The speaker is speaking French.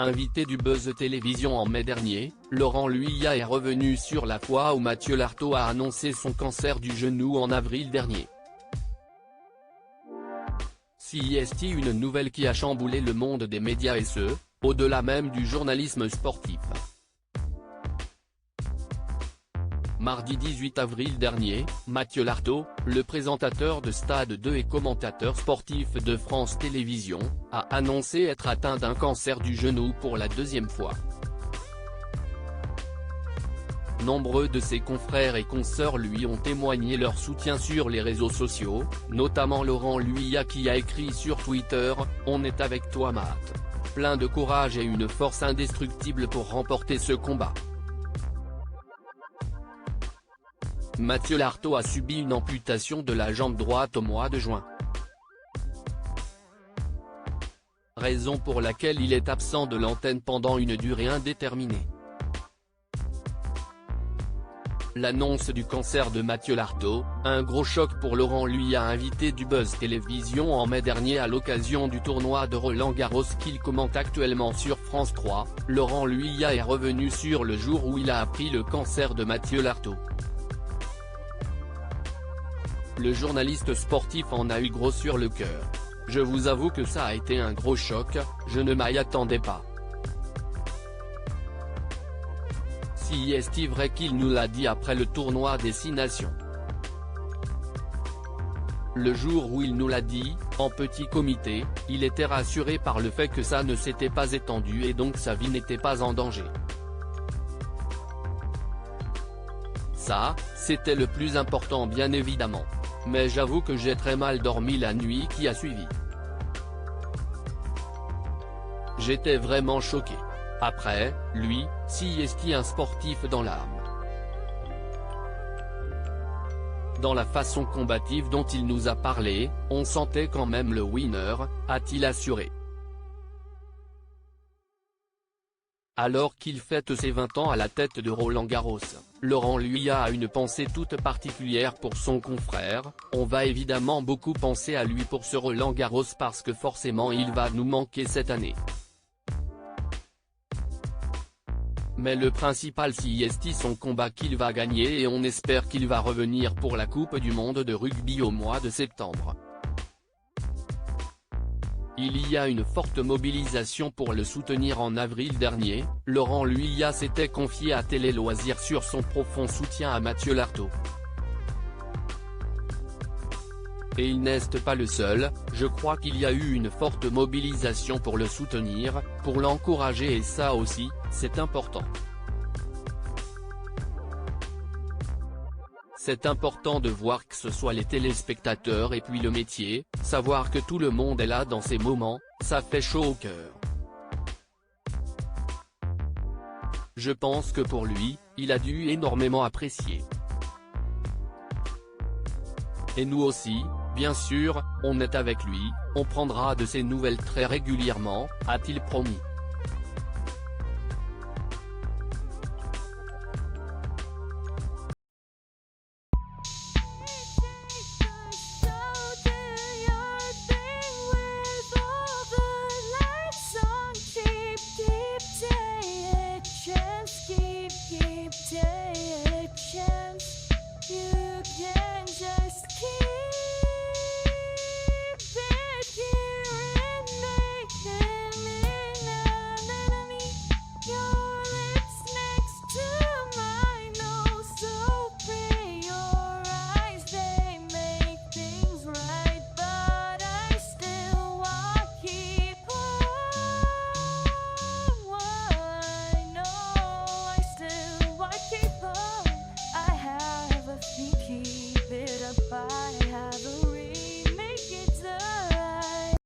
Invité du Buzz Télévision en mai dernier, Laurent Luyat est revenu sur la fois où Mathieu Lartaud a annoncé son cancer du genou en avril dernier. C'est une nouvelle qui a chamboulé le monde des médias et ce, au-delà même du journalisme sportif. Mardi 18 avril dernier, Mathieu Lartaud, le présentateur de Stade 2 et commentateur sportif de France Télévisions, a annoncé être atteint d'un cancer du genou pour la deuxième fois. Nombreux de ses confrères et consoeurs lui ont témoigné leur soutien sur les réseaux sociaux, notamment Laurent Luyat qui a écrit sur Twitter « On est avec toi Matt. Plein de courage et une force indestructible pour remporter ce combat ». Mathieu Lartaud a subi une amputation de la jambe droite au mois de juin. Raison pour laquelle il est absent de l'antenne pendant une durée indéterminée. L'annonce du cancer de Mathieu Lartaud, un gros choc pour Laurent Luyat, invité du Buzz Télévision en mai dernier à l'occasion du tournoi de Roland-Garros qu'il commente actuellement sur France 3, Laurent Luyat est revenu sur le jour où il a appris le cancer de Mathieu Lartaud. Le journaliste sportif en a eu gros sur le cœur. Je vous avoue que ça a été un gros choc, je ne m'y attendais pas. Si est-il vrai qu'il nous l'a dit après le tournoi des 6 nations. Le jour où il nous l'a dit, en petit comité, il était rassuré par le fait que ça ne s'était pas étendu et donc sa vie n'était pas en danger. Ça, c'était le plus important bien évidemment. Mais j'avoue que j'ai très mal dormi la nuit qui a suivi. J'étais vraiment choqué. Après, lui, c'est un sportif dans l'âme. Dans la façon combative dont il nous a parlé, on sentait quand même le winner, a-t-il assuré. Alors qu'il fête ses 20 ans à la tête de Roland-Garros, Laurent Luyat a une pensée toute particulière pour son confrère. On va évidemment beaucoup penser à lui pour ce Roland-Garros parce que forcément il va nous manquer cette année. Mais le principal c'est son combat qu'il va gagner et on espère qu'il va revenir pour la Coupe du Monde de rugby au mois de septembre. Il y a une forte mobilisation pour le soutenir. En avril dernier, Laurent Luyat s'était confié à Télé Loisirs sur son profond soutien à Mathieu Lartaud. Et il n'est pas le seul, je crois qu'il y a eu une forte mobilisation pour le soutenir, pour l'encourager et ça aussi, c'est important. C'est important de voir que ce soit les téléspectateurs et puis le métier, savoir que tout le monde est là dans ces moments, ça fait chaud au cœur. Je pense que pour lui, il a dû énormément apprécier. Et nous aussi, bien sûr, on est avec lui, on prendra de ses nouvelles très régulièrement, a-t-il promis.